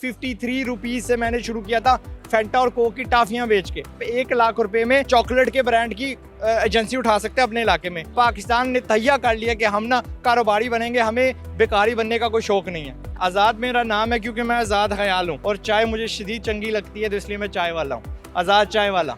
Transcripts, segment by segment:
53 rupees से मैंने शुरू किया था फैंटा और कोक की टाफियां बेच के 1 लाख रुपए में चॉकलेट के ब्रांड की एजेंसी उठा सकते हैं अपने इलाके में। पाकिस्तान ने तैयार कर लिया कि हम ना कारोबारी बनेंगे, हमें बेकारी बनने का कोई शौक नहीं है। आज़ाद मेरा नाम है क्योंकि मैं आज़ाद ख्याल हूँ और चाय मुझे शदीद चंगी लगती है, तो इसलिए मैं चाय वाला हूँ, आज़ाद चाय वाला।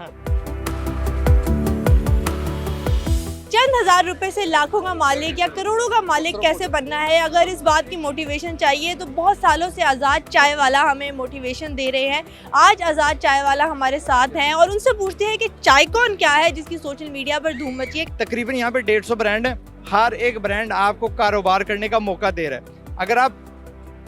चंद हजार रुपए से लाखों का मालिक या करोड़ों का मालिक कैसे बनना है, अगर इस बात की मोटिवेशन चाहिए तो बहुत सालों से आज़ाद चाय वाला हमें मोटिवेशन दे रहे हैं। आज आज़ाद चाय वाला हमारे साथ हैं और उनसे पूछते हैं कि चाय कौन क्या है जिसकी सोशल मीडिया पर धूम मची है। तकरीबन यहाँ पे 150 ब्रांड है, हर एक ब्रांड आपको कारोबार करने का मौका दे रहा है। अगर आप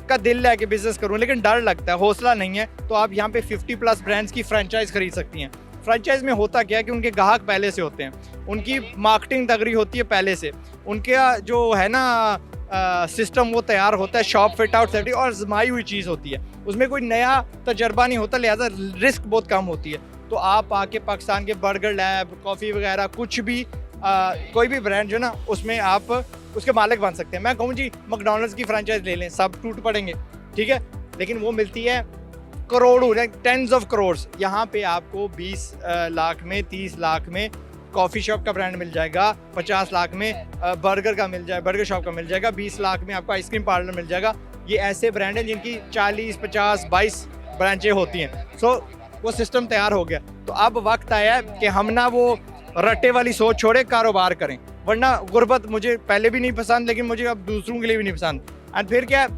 का दिल है कि बिजनेस करूँ लेकिन डर लगता है, हौसला नहीं है, तो आप यहाँ पे 50+ ब्रांड्स की फ्रेंचाइज खरीद सकती हैं। फ्रेंचाइज में होता क्या है कि उनके ग्राहक पहले से होते हैं, उनकी मार्केटिंग तगड़ी होती है पहले से, उनके जो है ना सिस्टम वो तैयार होता है, शॉप फिट आउट सेफ्टी और आजमाई हुई चीज़ होती है, उसमें कोई नया तजर्बा नहीं होता, लिहाजा रिस्क बहुत कम होती है। तो आप आके पाकिस्तान के बर्गर लैब, कॉफ़ी वगैरह कुछ भी कोई भी ब्रांड जो ना उसमें आप उसके मालिक बन सकते हैं। मैं कहूँ जी मैकडॉनल्ड्स की फ्रेंचाइज ले लें, सब टूट पड़ेंगे, ठीक है, लेकिन वो मिलती है करोड़ों, टेंस ऑफ करोड्स। यहाँ पे आपको 20 लाख में, 30 लाख में कॉफ़ी शॉप का ब्रांड मिल जाएगा, 50 लाख में बर्गर का मिल जाएगा, बर्गर शॉप का मिल जाएगा, 20 लाख में आपको आइसक्रीम पार्लर मिल जाएगा। ये ऐसे ब्रांड हैं जिनकी 40, 50, 22 ब्रांचें होती हैं। सो वो सिस्टम तैयार हो गया। तो अब वक्त आया है कि हम ना वो रट्टे वाली सोच छोड़े, कारोबार करें, वरना गुर्बत मुझे पहले भी नहीं पसंद, लेकिन मुझे अब दूसरों के लिए भी नहीं पसंद। एंड फिर क्या,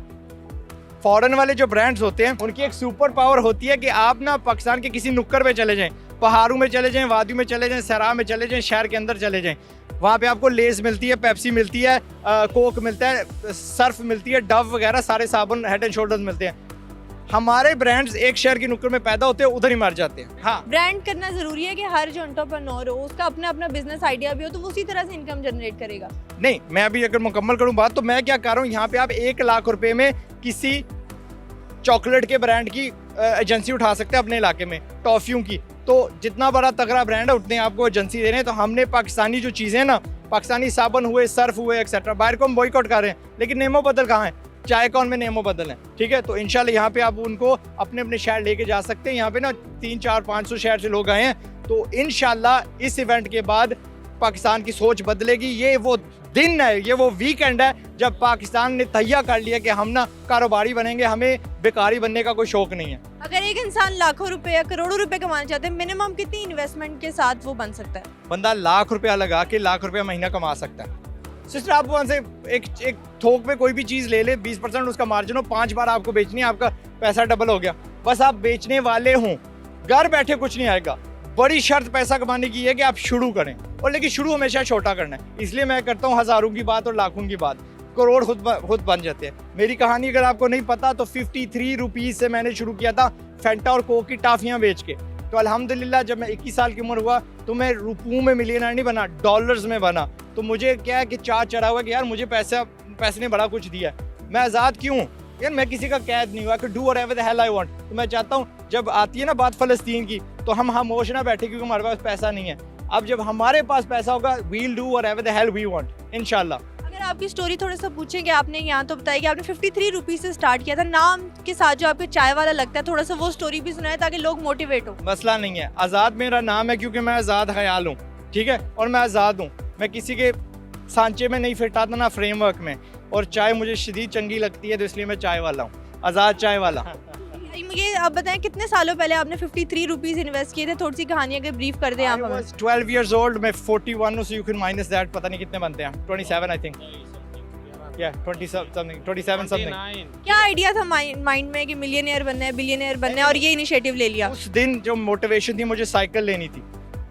फॉरेन वाले जो ब्रांड्स होते हैं उनकी एक सुपर पावर होती है कि आप ना पाकिस्तान के किसी नुक्कड़ पे चले जाएं, पहाड़ों में चले जाएं, वादियों में चले जाएं, सरा में चले जाएं, शहर के अंदर चले जाएं, वहाँ पे आपको लेस मिलती है, पेप्सी मिलती है, कोक मिलता है, सर्फ मिलती है, डव वगैरह सारे साबुन, हेड एंड शोल्डर्स मिलते हैं। हमारे ब्रांड्स एक शहर की नुक्कड़ में पैदा होते हैं, उधर ही मर जाते हैं। हाँ, ब्रांड करना जरूरी है कि हर जो एंटरप्रेन्योर हो उसका अपना अपना बिजनेस आइडिया भी हो तो वो उसी तरह से इनकम जनरेट करेगा। नहीं, मैं अभी अगर मुकम्मल करूँ बात, तो मैं क्या कर रहा हूँ, यहाँ पे आप 1 लाख रुपए में किसी चॉकलेट के ब्रांड की एजेंसी उठा सकते हैं अपने इलाके में, टॉफियों की। तो जितना बड़ा तगड़ा ब्रांड है उतने आपको एजेंसी दे रहे हैं। तो हमने पाकिस्तानी जो चीज़ें ना, पाकिस्तानी साबुन हुए, सर्फ हुए, एक्सेट्रा, बाहर को हम बॉयकॉट कर रहे हैं, लेकिन नेमो बदल कहाँ है? चाय कौन में नेमो बदल है, ठीक है। तो इंशाल्लाह यहाँ पे आप उनको अपने अपने शहर लेके जा सकते हैं। यहाँ पे ना 300, 400, 500 शहर से लोग आए हैं, तो इंशाल्लाह इस इवेंट के बाद पाकिस्तान की सोच बदलेगी। ये वो दिन है, ये वो वीकेंड है जब पाकिस्तान ने तैयार कर लिया कि हम ना कारोबारी बनेंगे, हमें बेकारी बनने का कोई शौक नहीं है। अगर एक इंसान लाखों रुपए या करोड़ों रुपए कमाना चाहते हैं, मिनिमम कितनी इन्वेस्टमेंट के साथ वो बन सकता है? बंदा लाख रुपया लगा के लाख रुपया महीना कमा सकता है। सिस्टर, आप वहाँ से एक थोक में कोई भी चीज़ ले ले, 20% उसका मार्जिन हो, 5 बार आपको बेचनी है, आपका पैसा डबल हो गया। बस आप बेचने वाले हों, घर बैठे कुछ नहीं आएगा। बड़ी शर्त पैसा कमाने की है कि आप शुरू करें, और लेकिन शुरू हमेशा छोटा करना है। इसलिए मैं करता हूँ हज़ारों की बात और लाखों की बात, करोड़ खुद बन जाते हैं। मेरी कहानी अगर आपको नहीं पता तो 53 रुपीज़ से मैंने शुरू किया था फैंटा और कोक की टाफियाँ बेच के। तो अल्हम्दुलिल्लाह जब मैं 21 साल की उम्र हुआ तो मैं रुपयों में मिलियनर नहीं बना, डॉलर्स में बना। तो मुझे क्या है कि चार चढ़ा हुआ कि यार मुझे पैसे ने बड़ा कुछ दिया है, मैं आज़ाद क्यों यार, मैं किसी का कैद नहीं हुआ कि do whatever the hell I want. तो मैं चाहता हूँ जब आती है ना बात फ़लस्तीन की, तो हम खामोश ना बैठे क्योंकि हमारे पास पैसा नहीं है। अब जब हमारे पास पैसा होगा, we'll do whatever the hell we want इंशाल्लाह। अगर आपकी स्टोरी थोड़ा सा पूछेंगे, आपने यहाँ तो बताया कि आपने 53 रुपीज़ से स्टार्ट किया था, नाम के साथ जो आपके चाय वाला लगता है, थोड़ा सा वो स्टोरी भी सुनाए ताकि लोग मोटिवेट हो। मसला नहीं है, आज़ाद मेरा नाम है क्योंकि मैं आज़ाद ख्याल हूँ, ठीक है, और मैं आज़ाद हूँ, मैं किसी के सांचे में नहीं फिट आता ना फ्रेमवर्क में, और चाय मुझे शदीद चंगी लगती है, तो इसलिए मैं चाय वाला हूँ, आज़ाद चाय वाला। मुझे आप बताएं कितने सालों पहले आपने 53 रुपीज़ इन्वेस्ट किए थे, थोड़ी सी कहानी अगर ब्रीफ कर दें आप हमें। 12 years old, मैं 41 हूँ, so you can minus that, पता नहीं कितने बनते हैं, 27 I think, yeah 27 something। क्या आइडिया था माइंड में कि मिलियनेयर बनना है, बिलियनेयर बनना है और ये इनिशिएटिव ले लिया? उस दिन जो मोटिवेशन थी, मुझे साइकिल लेनी थी,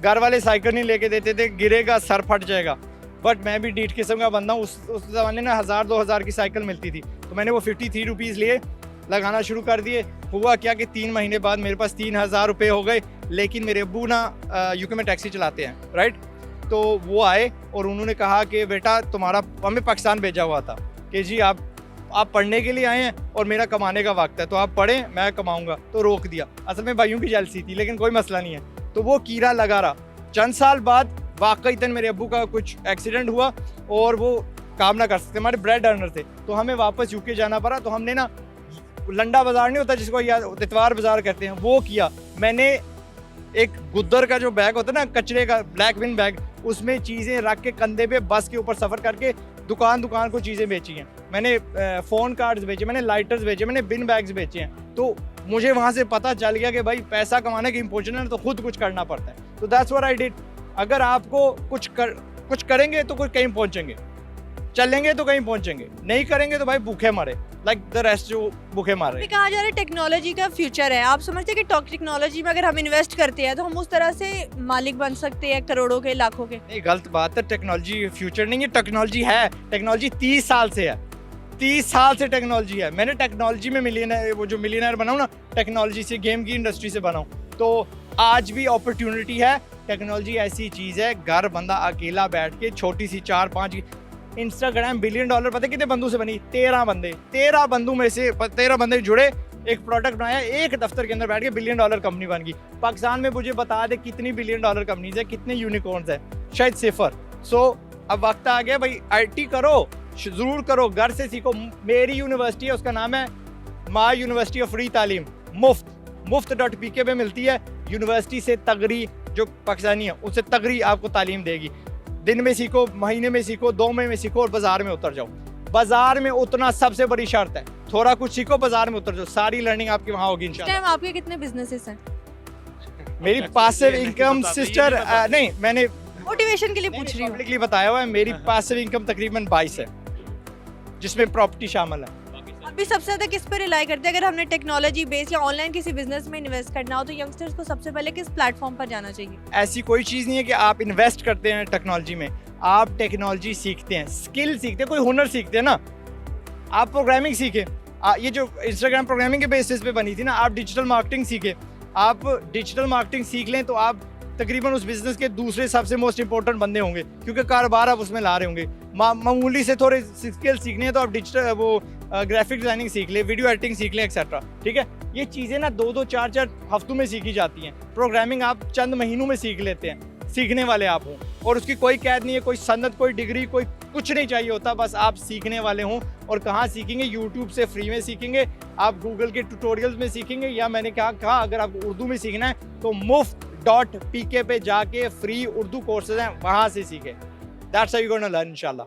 घर वाले साइकिल नहीं लेके देते थे, गिरेगा सर फट जाएगा, बट मैं भी डीठ किस्म का बंदा हूँ। उस ज़माने में 1000-2000 की साइकिल मिलती थी, तो मैंने वो 53 रुपीज़ लिए, लगाना शुरू कर दिए। हुआ क्या कि 3 महीने बाद मेरे पास 3000 रुपये हो गए, लेकिन मेरे अब्बू ना यूके में टैक्सी चलाते हैं, राइट। तो वो आए और उन्होंने कहा कि बेटा तुम्हारा, हमें पाकिस्तान भेजा हुआ था कि जी आप पढ़ने के लिए आए हैं और मेरा कमाने का वक्त है, तो आप पढ़ें, मैं कमाऊँगा। तो रोक दिया। असल में भाइयों की जेलसी थी, लेकिन कोई मसला नहीं है। तो वो कीड़ा लगा रहा। चंद साल बाद वाकईतन मेरे अब्बू का कुछ एक्सीडेंट हुआ और वो काम ना कर सकते, हमारे ब्रेड अर्नर थे, तो हमें वापस यूके जाना पड़ा। तो हमने ना लंडा बाजार नहीं होता जिसको या इतवार बाजार कहते हैं, वो किया मैंने। एक गुद्दर का जो बैग होता है ना, कचरे का ब्लैक बिन बैग, उसमें चीज़ें रख के कंधे पे बस के ऊपर सफ़र करके दुकान को चीज़ें बेची हैं मैंने। फ़ोन कार्ड्स बेचे मैंने, लाइटर्स बेचे मैंने, बिन बैग्स बेचे हैं। तो मुझे वहाँ से पता चल गया कि भाई पैसा कमाने की इम्पोर्टेंट है तो खुद कुछ करना पड़ता है। तो दैट्स व्हाट आई डिड। अगर आपको कुछ करेंगे तो कुछ कहीं पहुँचेंगे, चलेंगे तो कहीं पहुँचेंगे, नहीं करेंगे तो भाई भूखे मरे, लाइक द रेस्ट जो भूखे मार रहे हैं। कहा जा रहा है टेक्नोलॉजी का फ्यूचर है, आप समझते हैं कि टेक्नोलॉजी में अगर हम इन्वेस्ट करते हैं तो हम उस तरह से मालिक बन सकते हैं करोड़ों के, लाखों के? नहीं, गलत बात है। टेक्नोलॉजी फ्यूचर नहीं है, टेक्नोलॉजी है। टेक्नोलॉजी 30 साल से है, 30 साल से टेक्नोलॉजी है। मैंने टेक्नोलॉजी में मिलियनर बनाऊँ ना, टेक्नोलॉजी से, गेम की इंडस्ट्री से बनाऊँ, तो आज भी अपॉर्चुनिटी है। टेक्नोलॉजी ऐसी चीज़ है, घर बंदा अकेला बैठ के छोटी सी 4-5 इंस्टाग्राम $1 बिलियन पता है कितने बंदों से बनी? 13 बंदे, 13 बंदों में से 13 बंदे जुड़े, एक प्रोडक्ट बनाया, एक दफ्तर के अंदर बैठ के $1 बिलियन कंपनी बन गई। पाकिस्तान में मुझे बता दे कितनी $1 बिलियन कंपनीज है, कितने यूनिकॉर्न्स है? शायद 0। सो अब वक्त आ गया भाई, IT करो, ज़रूर करो, घर से सीखो। मेरी यूनिवर्सिटी है, उसका नाम है माई यूनिवर्सिटी ऑफ फ्री तालीम, मुफ्त.pk पे मिलती है। यूनिवर्सिटी से तगड़ी जो पाकिस्तानी है उससे तगड़ी आपको तालीम देगी। दिन में सीखो, महीने में सीखो, 2 महीने में सीखो और बाजार में उतर जाओ। बाजार में उतना सबसे बड़ी शर्त है, थोड़ा कुछ सीखो, बाजार में उतर जाओ, सारी लर्निंग आपकी वहाँ होगी इंशाल्लाह। आपके कितने बिजनेसेस हैं? मेरी पासिव इनकम सिस्टर नहीं, मैंने मोटिवेशन के लिए पूछ रही हूँ। पब्लिकली बताया हुआ है, मेरी पासिव इनकम तकरीबन 22 है, जिसमें प्रॉपर्टी शामिल है। अभी सबसे ज़्यादा किस पर रिलाई करते हैं? अगर हमने टेक्नोलॉजी बेस या ऑनलाइन किसी बिजनेस में इन्वेस्ट करना हो तो यंगस्टर्स को सबसे पहले किस प्लेटफॉर्म पर जाना चाहिए? ऐसी कोई चीज़ नहीं है कि आप इन्वेस्ट करते हैं टेक्नोलॉजी में, आप टेक्नोलॉजी सीखते हैं, स्किल सीखते हैं, कोई हुनर सीखते हैं ना। आप प्रोग्रामिंग सीखें, ये जो इंस्टाग्राम प्रोग्रामिंग के बेसिस पे बनी थी ना, आप डिजिटल मार्केटिंग सीखें। आप डिजिटल मार्केटिंग सीख लें तो आप तकरीबन उस बिजनेस के दूसरे सबसे मोस्ट इंपॉर्टेंट बंदे होंगे, क्योंकि कारोबार आप उसमें ला रहे होंगे। मामूली से थोड़े स्किल सीखने हैं तो आप डिजिटल ग्राफिक डिजाइनिंग सीख लें, वीडियो एडिटिंग सीख लें, एक्सेट्रा। ठीक है, ये चीज़ें ना 2-2, 4-4 हफ्तों में सीखी जाती हैं। प्रोग्रामिंग आप चंद महीनों में सीख लेते हैं, सीखने वाले आप हों, और उसकी कोई कैद नहीं है, कोई सनद, कोई डिग्री, कोई कुछ नहीं चाहिए होता, बस आप सीखने वाले हों। और कहाँ सीखेंगे? यूट्यूब से फ्री में सीखेंगे, आप गूगल के ट्यूटोरियल्स में सीखेंगे, या मैंने क्या कहा, अगर आपको उर्दू में सीखना है तो मुफ्त.pk पे जाके फ्री उर्दू कोर्सेज हैं, वहाँ से सीखें। That's how you gonna learn इंशाल्लाह।